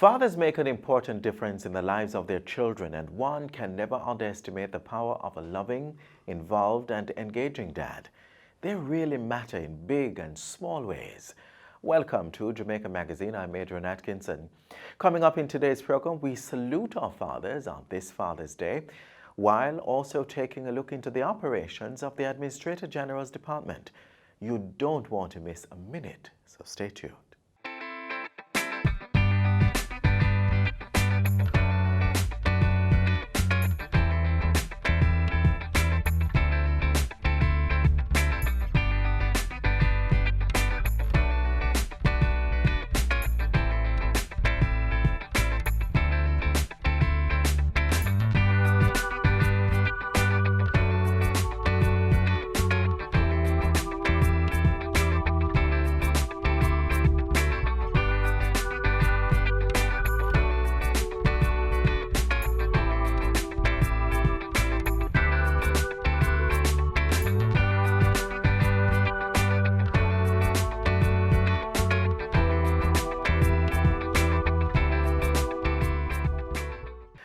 Fathers make an important difference in the lives of their children, and one can never underestimate the power of a loving, involved, and engaging dad. They really matter in big and small ways. Welcome to Jamaica Magazine. I'm Adrian Atkinson. Coming up in today's program, we salute our fathers on this Father's Day, while also taking a look into the operations of the Administrator General's Department. You don't want to miss a minute, so stay tuned.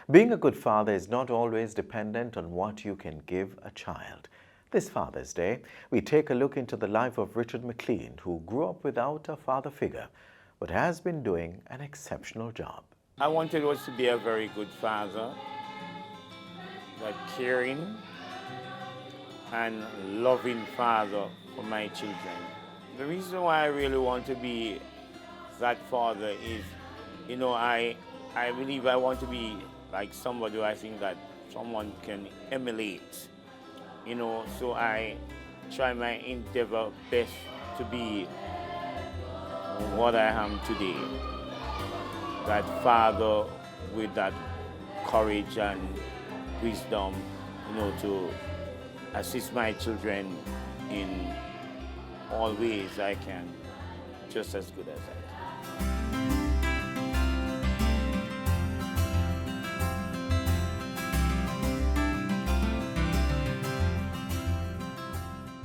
Being a good father is not always dependent on what you can give a child. This Father's Day, we take a look into the life of Richard McLean, who grew up without a father figure, but has been doing an exceptional job. I wanted us to be a very good father, a caring and loving father for my children. The reason why I really want to be that father is, I believe I want to be like somebody who I think that someone can emulate, so I try my endeavor best to be what I am today. That father with that courage and wisdom, to assist my children in all ways I can, just as good as I can.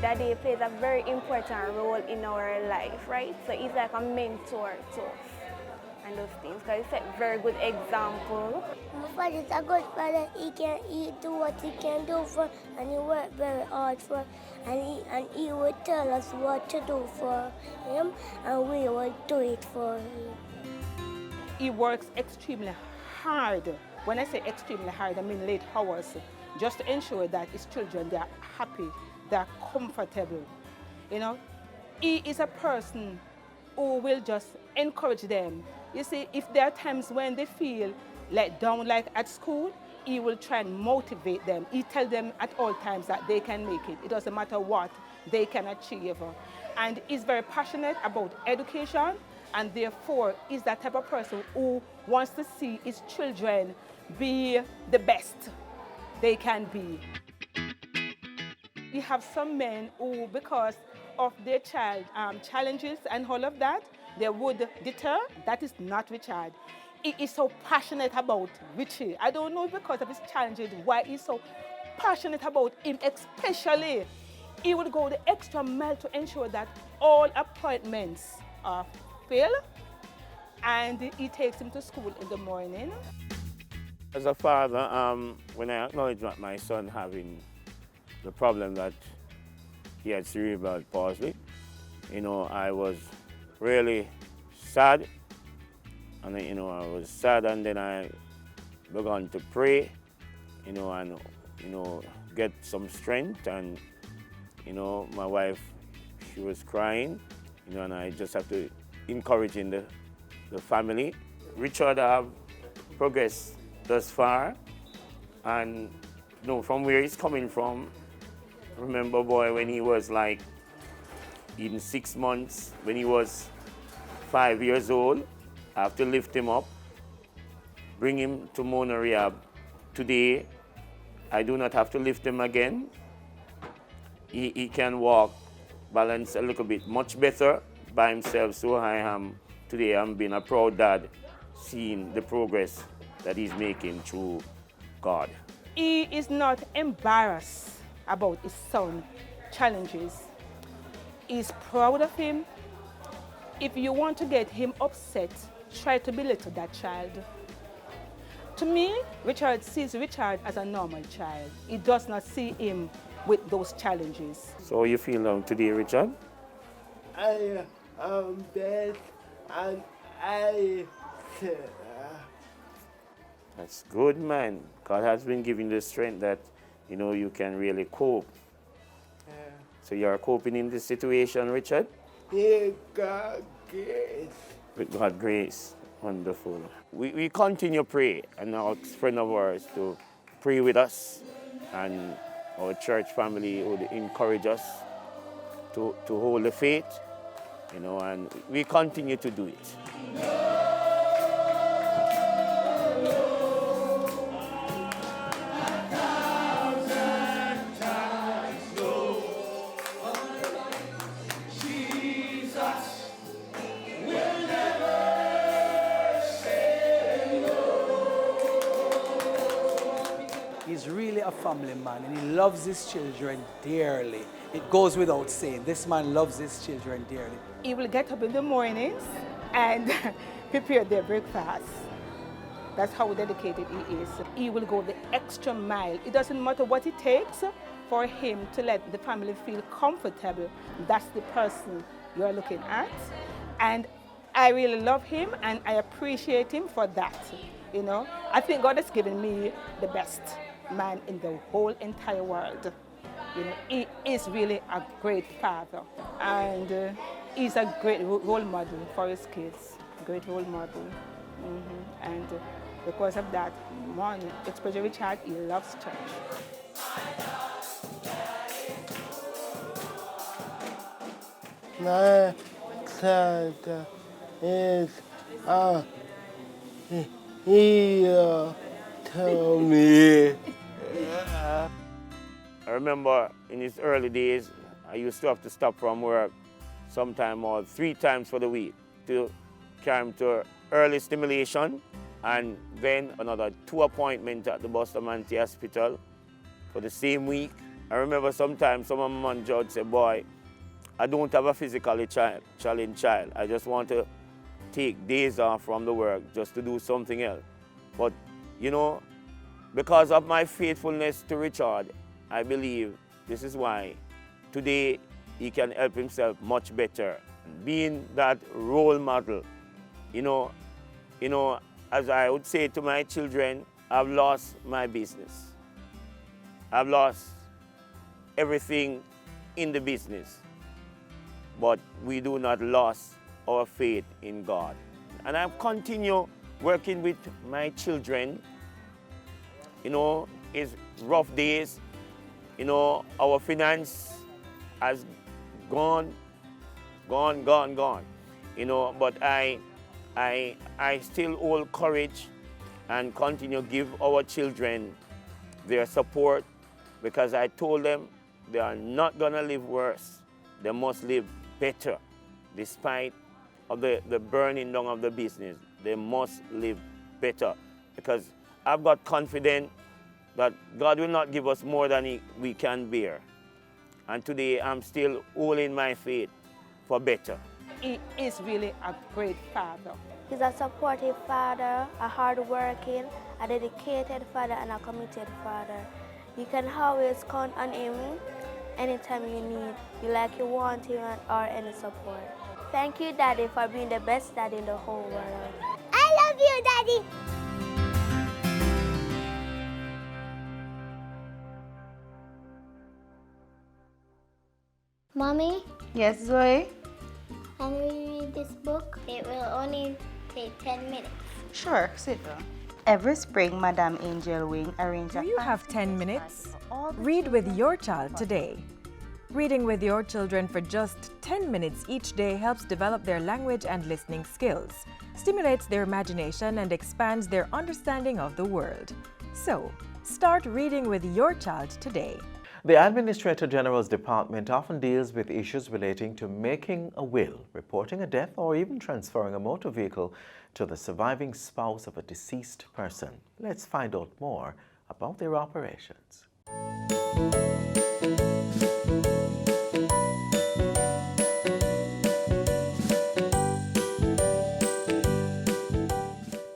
Daddy plays a very important role in our life, right? So he's like a mentor to us and those things, because he set a very good example. My father is a good father. He do what he can do for, and he work very hard for, and he will tell us what to do for him, and we will do it for him. He works extremely hard. When I say extremely hard, I mean late hours, just to ensure that his children, they are happy, they're comfortable. He is a person who will just encourage them. You see, if there are times when they feel let down, like at school, he will try and motivate them. He tells them at all times that they can make it. It doesn't matter what they can achieve. And he's very passionate about education, and therefore is that type of person who wants to see his children be the best they can be. We have some men who, because of their child challenges and all of that, they would deter. That is not Richard. He is so passionate about Richie. I don't know because of his challenges why he's so passionate about him, especially. He would go the extra mile to ensure that all appointments are filled, and he takes him to school in the morning. As a father, when I acknowledge that my son having the problem that he had cerebral palsy, I was really sad, and I was sad, and then I began to pray, and get some strength, and my wife, she was crying, and I just have to encourage in the family. Richard have progressed thus far, and from where he's coming from. Remember, boy, when he was like in 6 months, when he was 5 years old, I have to lift him up, bring him to Mona Rehab. Today, I do not have to lift him again. He can walk, balance a little bit, much better by himself. So I am today, I'm being a proud dad, seeing the progress that he's making through God. He is not embarrassed about his son's challenges. He's proud of him. If you want to get him upset, try to belittle that child. To me, Richard sees Richard as a normal child. He does not see him with those challenges. So how you feel now today, Richard? I am dead and I That's good, man. God has been giving you the strength that, you can really cope. So you're coping in this situation, Richard? God grace. With God's grace. Wonderful. We continue pray, and our friend of ours to pray with us, and our church family would encourage us to hold the faith, and we continue to do it. He's really a family man and he loves his children dearly. It goes without saying, this man loves his children dearly. He will get up in the mornings and prepare their breakfast. That's how dedicated he is. He will go the extra mile. It doesn't matter what it takes for him to let the family feel comfortable. That's the person you're looking at. And I really love him and I appreciate him for that. I think God has given me the best man in the whole entire world. He is really a great father, and he's a great role model for his kids. Great role model, and because of that, especially Richard, he loves church. My son is here to me. I remember in his early days, I used to have to stop from work sometime or 3 times for the week to carry him to early stimulation, and then another 2 appointments at the Bustamante Hospital for the same week. I remember sometimes some of my manager would say, boy, I don't have a physically challenged child. I just want to take days off from the work just to do something else. But, because of my faithfulness to Richard, I believe this is why today he can help himself much better. Being that role model, as I would say to my children, I've lost my business. I've lost everything in the business, but we do not lose our faith in God. And I've continued working with my children. It's rough days. Our finance has gone. But I still hold courage and continue to give our children their support, because I told them they are not gonna live worse. They must live better. Despite of the burning down of the business, they must live better, because I've got confidence that God will not give us more than we can bear. And today I'm still holding my faith for better. He is really a great father. He's a supportive father, a hard-working, a dedicated father, and a committed father. You can always count on him anytime you need, you want him or any support. Thank you, Daddy, for being the best daddy in the whole world. I love you, Daddy. Mommy, Yes, Zoe? can we read this book? It will only take 10 minutes. Sure, sit down. Every spring, Madame Angel Wing arranges. Do you have 10 minutes? Read with your child today. Reading with your children for just 10 minutes each day helps develop their language and listening skills, stimulates their imagination, and expands their understanding of the world. So, start reading with your child today. The Administrator General's Department often deals with issues relating to making a will, reporting a death, or even transferring a motor vehicle to the surviving spouse of a deceased person. Let's find out more about their operations.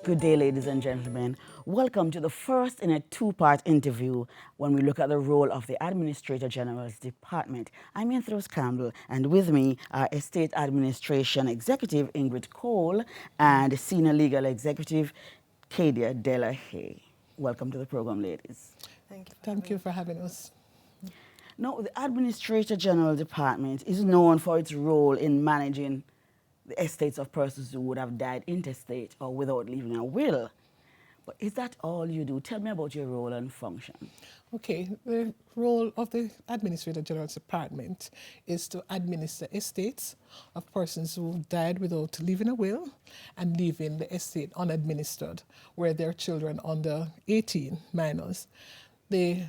Good day, ladies and gentlemen. Welcome to the first in a two-part interview when we look at the role of the Administrator General's Department. I'm Anthros Campbell, and with me are Estate Administration Executive Ingrid Cole and Senior Legal Executive Kadia Delahaye. Welcome to the program, ladies. Thank you for having us. Now, the Administrator General Department is known for its role in managing the estates of persons who would have died intestate or without leaving a will. But is that all you do? Tell me about your role and function. Okay, the role of the Administrator General's Department is to administer estates of persons who died without leaving a will and leaving the estate unadministered, where their children under 18 minors. The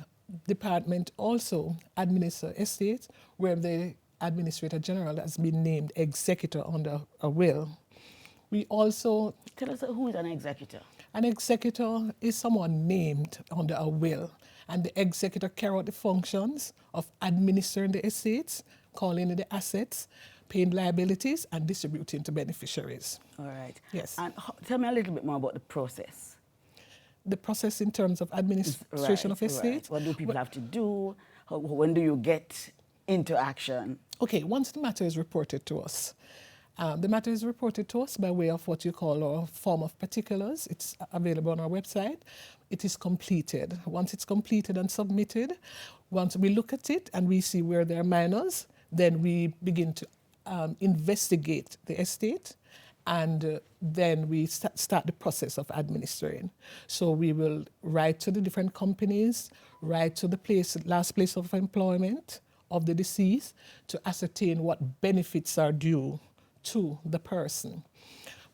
department also administers estates where the Administrator General has been named executor under a will. We also... Tell us who is an executor? An executor is someone named under a will, and the executor carries out the functions of administering the estates, calling in the assets, paying liabilities, and distributing to beneficiaries. All right. Yes. And tell me a little bit more about the process. The process in terms of administration of estates. Right. What do people have to do? When do you get into action? Okay, once the matter is reported to us, the matter is reported to us by way of what you call our form of particulars. It's available on our website. It is completed. Once it's completed and submitted, once we look at it and we see where there are minors, then we begin to investigate the estate, and then we start the process of administering. So we will write to the different companies, write to the last place of employment of the deceased to ascertain what benefits are due to the person.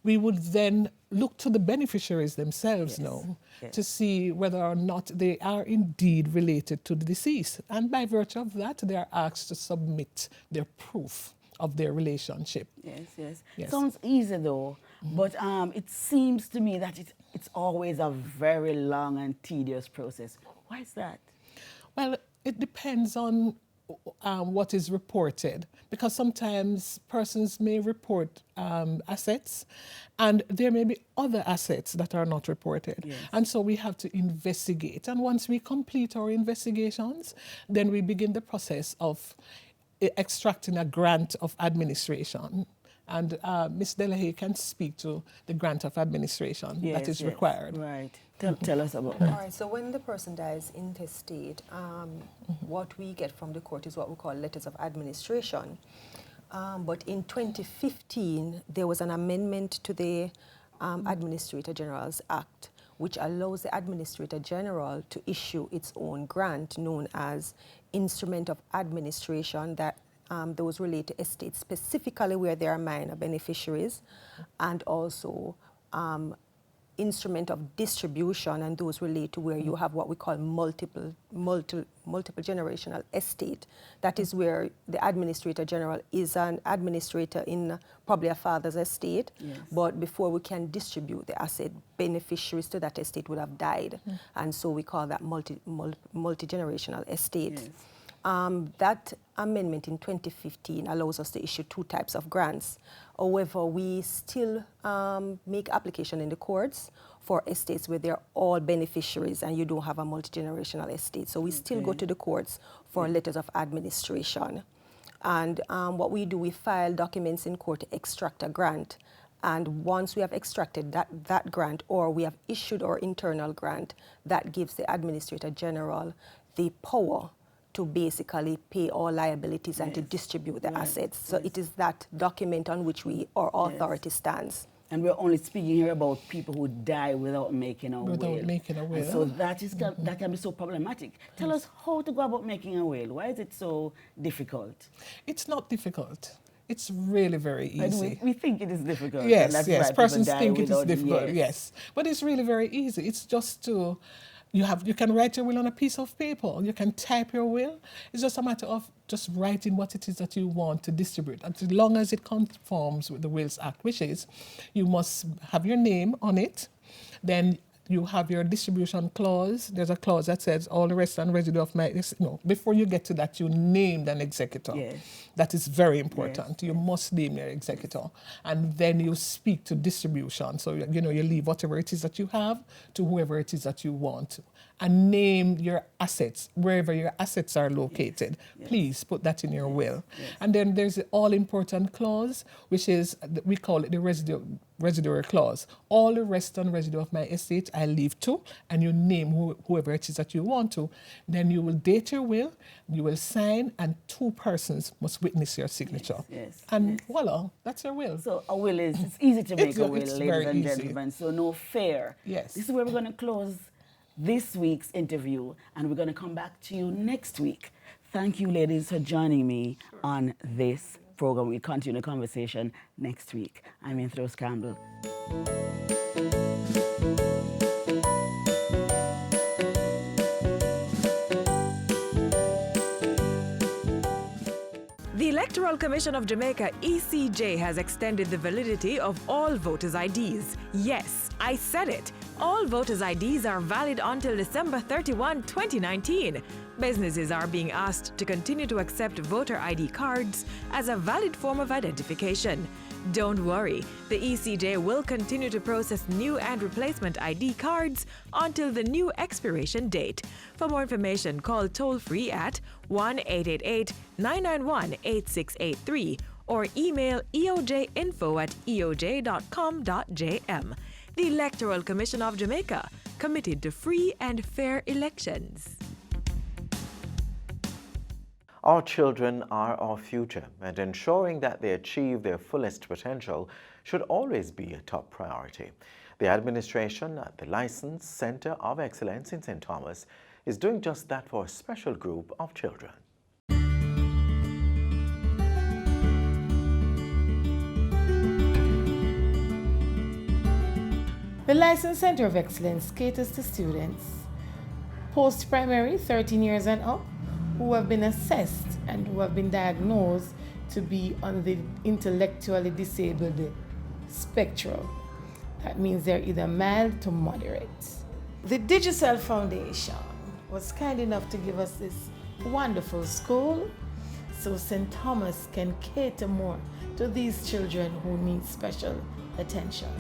We would then look to the beneficiaries themselves now to see whether or not they are indeed related to the deceased. And by virtue of that, they are asked to submit their proof of their relationship. Yes. Sounds easy though, but it seems to me that it's always a very long and tedious process. Why is that? Well, it depends on what is reported, because sometimes persons may report assets and there may be other assets that are not reported. And so we have to investigate. And once we complete our investigations, then we begin the process of extracting a grant of administration. And Ms. Delahaye can speak to the grant of administration that is required. Right. Tell us about that. All right, so when the person dies intestate, what we get from the court is what we call letters of administration. But in 2015, there was an amendment to the Administrator General's Act, which allows the Administrator General to issue its own grant known as Instrument of Administration that those relate to estates, specifically where there are minor beneficiaries, and also instrument of distribution, and those relate to where you have what we call multiple generational estate. That is where the Administrator General is an administrator in probably a father's estate, but before we can distribute the asset, beneficiaries to that estate would have died, and so we call that multi-generational estate. That amendment in 2015 allows us to issue two types of grants. However, we still make application in the courts for estates where they're all beneficiaries and you don't have a multi-generational estate. So we still go to the courts for letters of administration. And what we do, we file documents in court to extract a grant. And once we have extracted that grant, or we have issued our internal grant, that gives the Administrator General the power to basically pay all liabilities and to distribute the assets. So it is that document on which our authority stands. And we're only speaking here about people who die without making a will. Without making a will. And so that can be so problematic. Tell us how to go about making a will. Why is it so difficult? It's not difficult. It's really very easy. We think it is difficult. Yes. Persons think it is difficult, yes. But it's really very easy. It's just to... You can write your will on a piece of paper, you can type your will. It's just a matter of just writing what it is that you want to distribute. And as long as it conforms with the Wills Act, which is you must have your name on it, then you have your distribution clause. There's a clause that says all the rest and residue of my, before you get to that, you named an executor. Yes. That is very important. Yes. You must name your executor. And then you speak to distribution. So, you leave whatever it is that you have to whoever it is that you want to. And name your assets, wherever your assets are located. Yes. Please put that in your will. Yes. And then there's the all-important clause, which is, we call it the residuary clause. All the rest and residue of my estate I leave to, and you name whoever it is that you want to. Then you will date your will, you will sign, and 2 persons must witness your signature. Yes. And voila, that's your will. So a will is, it's easy to make a will, ladies and easy. gentlemen. So no fear. Yes. This is where we're going to close this week's interview, and we're going to come back to you next week. Thank you, ladies, for joining me on this program. We'll continue the conversation next week. I'm Rose Campbell. The Electoral Commission of Jamaica, ECJ, has extended the validity of all voters' IDs. Yes, I said it. All voters' IDs are valid until December 31, 2019. Businesses are being asked to continue to accept voter ID cards as a valid form of identification. Don't worry, the ECJ will continue to process new and replacement ID cards until the new expiration date. For more information, call toll-free at 1-888-991-8683 or email eojinfo@eoj.com.jm. The Electoral Commission of Jamaica, committed to free and fair elections. Our children are our future, and ensuring that they achieve their fullest potential should always be a top priority. The administration at the Licensed Center of Excellence in St. Thomas is doing just that for a special group of children. The Licensed Center of Excellence caters to students post-primary, 13 years and up, who have been assessed and who have been diagnosed to be on the intellectually disabled spectrum. That means they're either mild to moderate. The Digicel Foundation was kind enough to give us this wonderful school so St. Thomas can cater more to these children who need special attention.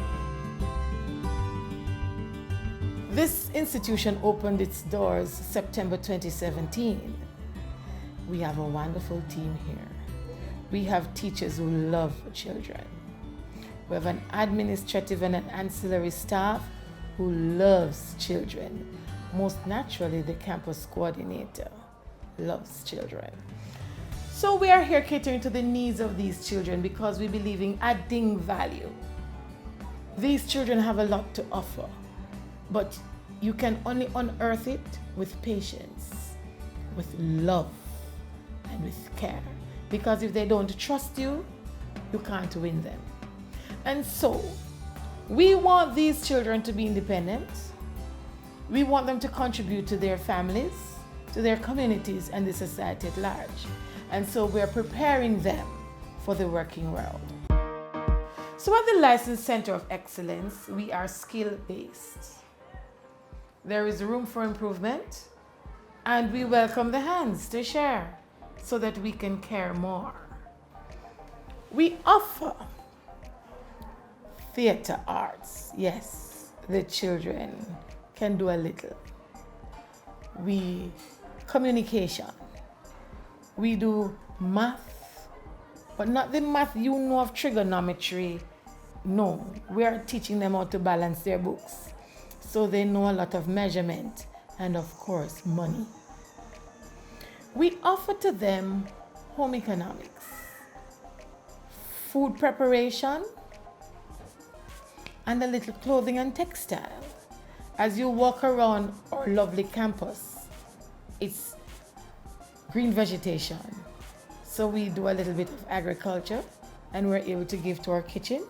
This institution opened its doors September 2017. We have a wonderful team here. We have teachers who love children. We have an administrative and an ancillary staff who loves children. Most naturally, the campus coordinator loves children. So we are here catering to the needs of these children because we believe in adding value. These children have a lot to offer, but you can only unearth it with patience, with love, and with care. Because if they don't trust you, you can't win them. And so, we want these children to be independent. We want them to contribute to their families, to their communities, and the society at large. And so we're preparing them for the working world. So at the Licensed Center of Excellence, we are skill-based. There is room for improvement, and we welcome the hands to share so that we can care more. We offer theater arts. Yes, the children can do a little. We communication. We do math, but not the math you know of trigonometry. No, we are teaching them how to balance their books. So they know a lot of measurement and of course money. We offer to them home economics, food preparation, and a little clothing and textile. As you walk around our lovely campus, it's green vegetation. So we do a little bit of agriculture and we're able to give to our kitchen,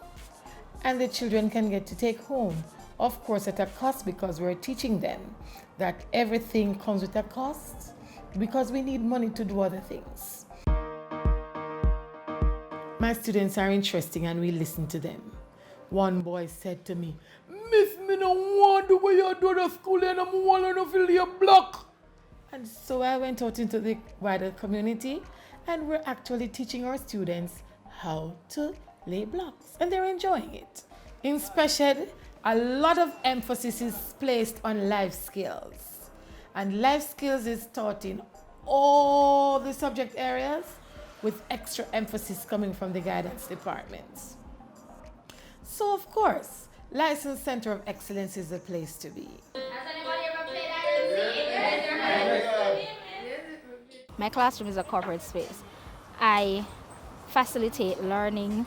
and the children can get to take home. Of course at a cost, because we're teaching them that everything comes with a cost, because we need money to do other things. My students are interesting and we listen to them. One boy said to me, Miss, me no want the way you do the school and I'm want to fill your block. And so I went out into the wider community and we're actually teaching our students how to lay blocks and they're enjoying it. In special ed, a lot of emphasis is placed on life skills. And life skills is taught in all the subject areas with extra emphasis coming from the guidance departments. So of course, License Center of Excellence is the place to be. My classroom is a corporate space. I facilitate learning.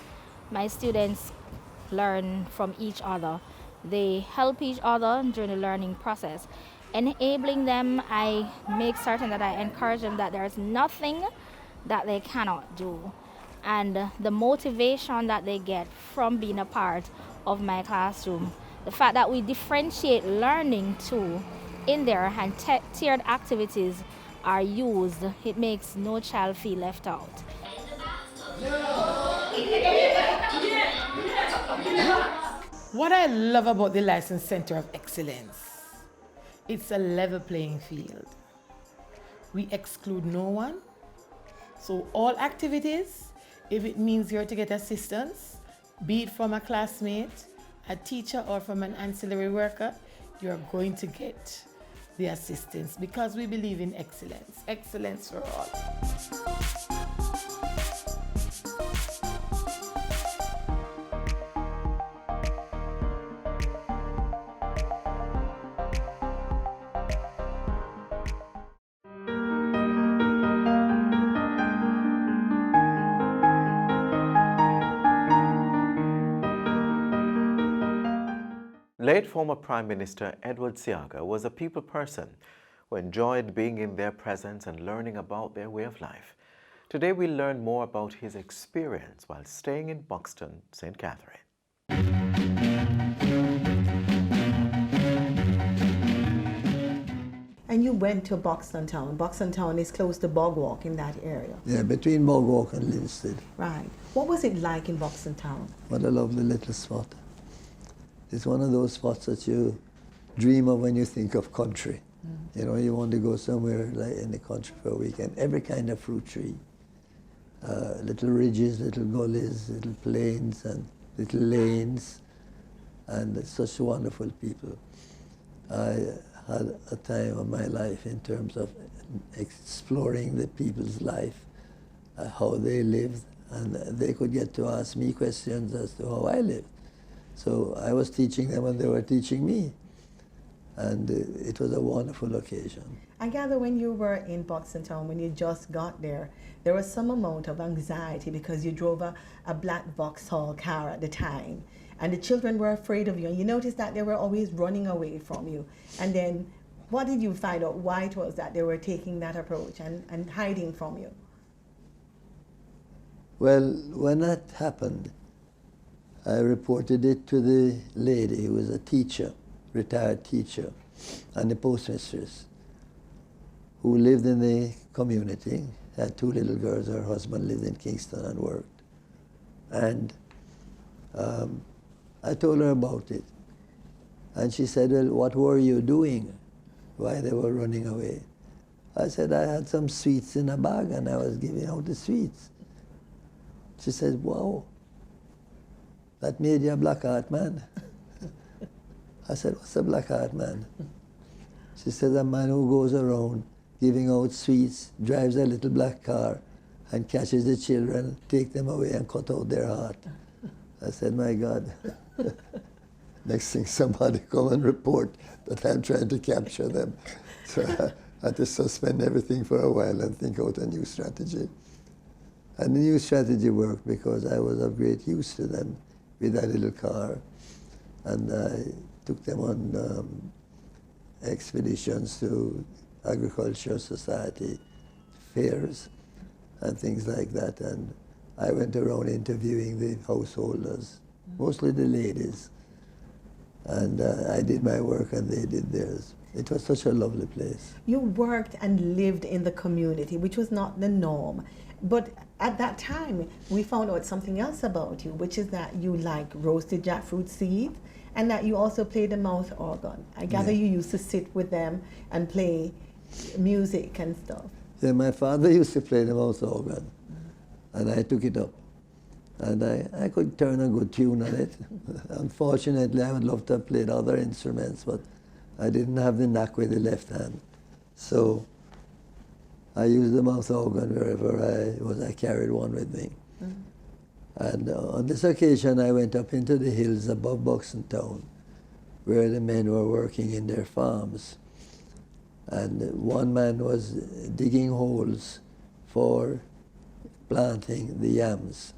My students learn from each other. They help each other during the learning process. Enabling them, I make certain that I encourage them that there is nothing that they cannot do. And the motivation that they get from being a part of my classroom, the fact that we differentiate learning too in there and tiered activities are used, it makes no child feel left out. What I love about the License Center of Excellence, it's a level playing field. We exclude no one. So all activities, if it means you're to get assistance, be it from a classmate, a teacher, or from an ancillary worker, you're going to get the assistance because we believe in excellence. Excellence for all. Late former Prime Minister Edward Seaga was a people person who enjoyed being in their presence and learning about their way of life. Today we learn more about his experience while staying in Buxton, St. Catherine. And you went to Buxton Town. Buxton Town is close to Bogwalk in that area. Yeah, between Bogwalk and Linstead. Right. What was it like in Buxton Town? What a lovely little spot. It's one of those spots that you dream of when you think of country. You know, you want to go somewhere like in the country for a weekend. Every kind of fruit tree. Little ridges, little gullies, little plains and little lanes. And such wonderful people. I had a time of my life in terms of exploring the people's life, how they lived, and they could get to ask me questions as to how I lived. So I was teaching them and they were teaching me. And it was a wonderful occasion. I gather when you were in Buxton Town, when you just got there was some amount of anxiety because you drove a black Vauxhall car at the time. And the children were afraid of you. And you noticed that they were always running away from you. And then what did you find out why it was that they were taking that approach and hiding from you? Well, when that happened, I reported it to the lady who was a teacher, retired teacher, and the postmistress, who lived in the community, had 2 little girls. Her husband lived in Kingston and worked. And I told her about it. And she said, well, what were you doing? Why they were running away? I said, I had some sweets in a bag and I was giving out the sweets. She said, wow. That made you a black heart man. I said, what's a black heart man? She said, a man who goes around giving out sweets, drives a little black car, and catches the children, take them away and cut out their heart. I said, my God. Next thing, somebody come and report that I'm trying to capture them. So I had to suspend everything for a while and think out a new strategy. And the new strategy worked because I was of great use to them with that little car. And I took them on expeditions to Agricultural Society fairs and things like that. And I went around interviewing the householders, mostly the ladies. And I did my work and they did theirs. It was such a lovely place. You worked and lived in the community, which was not the norm. But at that time, we found out something else about you, which is that you like roasted jackfruit seeds and that you also play the mouth organ. I gather you used to sit with them and play music and stuff. Yeah, my father used to play the mouth organ, and I took it up. And I could turn a good tune on it. Unfortunately, I would love to have played other instruments, but I didn't have the knack with the left hand. So I used the mouth organ wherever I was. I carried one with me. And on this occasion, I went up into the hills above Buxton Town, where the men were working in their farms. And one man was digging holes for planting the yams.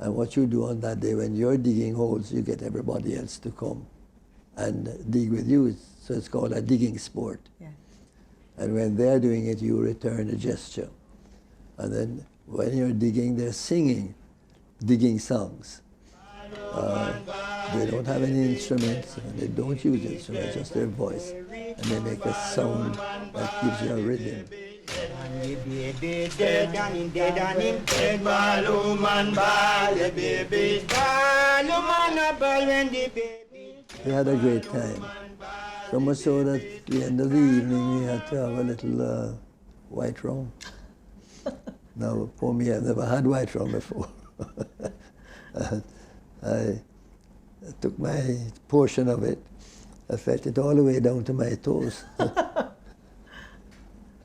And what you do on that day, when you're digging holes, you get everybody else to come and dig with you. So it's called a digging sport. Yeah. And when they're doing it, you return a gesture. And then when you're digging, they're singing digging songs. They don't have any instruments, and they don't use instruments, just their voice. And they make a sound that gives you a rhythm. We had a great time. So much so that at the end of the evening we had to have a little white rum. Now, for me, I've never had white rum before. I took my portion of it. I felt it all the way down to my toes.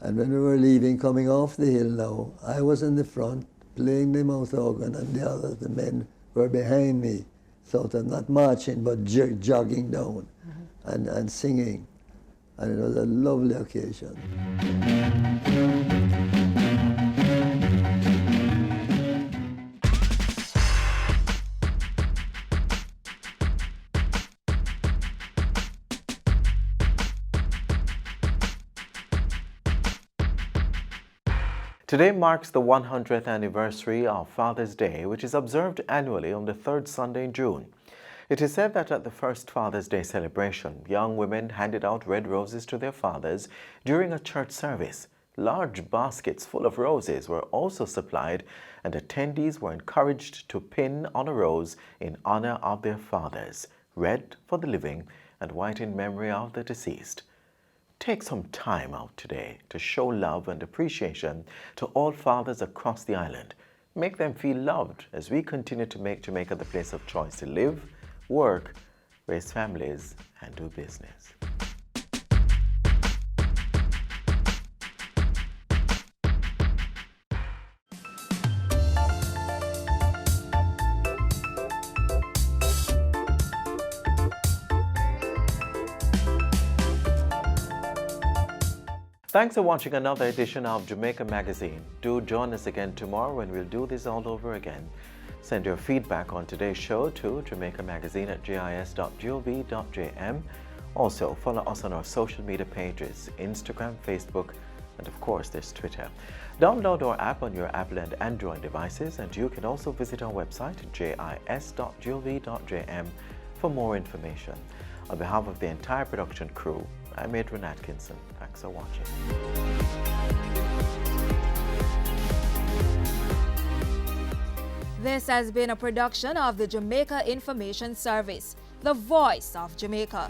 And when we were leaving, coming off the hill now, I was in the front playing the mouth organ, and the men were behind me, sort of not marching, but jogging down and singing. And it was a lovely occasion. Today marks the 100th anniversary of Father's Day, which is observed annually on the third Sunday in June. It is said that at the first Father's Day celebration, young women handed out red roses to their fathers during a church service. Large baskets full of roses were also supplied, and attendees were encouraged to pin on a rose in honor of their fathers, red for the living and white in memory of the deceased. Take some time out today to show love and appreciation to all fathers across the island. Make them feel loved as we continue to make Jamaica the place of choice to live, work, raise families, and do business. Thanks for watching another edition of Jamaica Magazine. Do join us again tomorrow when we'll do this all over again. Send your feedback on today's show to jamaicamagazine@gis.gov.jm. Also, follow us on our social media pages, Instagram, Facebook, and of course, there's Twitter. Download our app on your Apple and Android devices, and you can also visit our website, jis.gov.jm, for more information. On behalf of the entire production crew, I'm Adrian Atkinson. Thanks for watching. This has been a production of the Jamaica Information Service, the voice of Jamaica.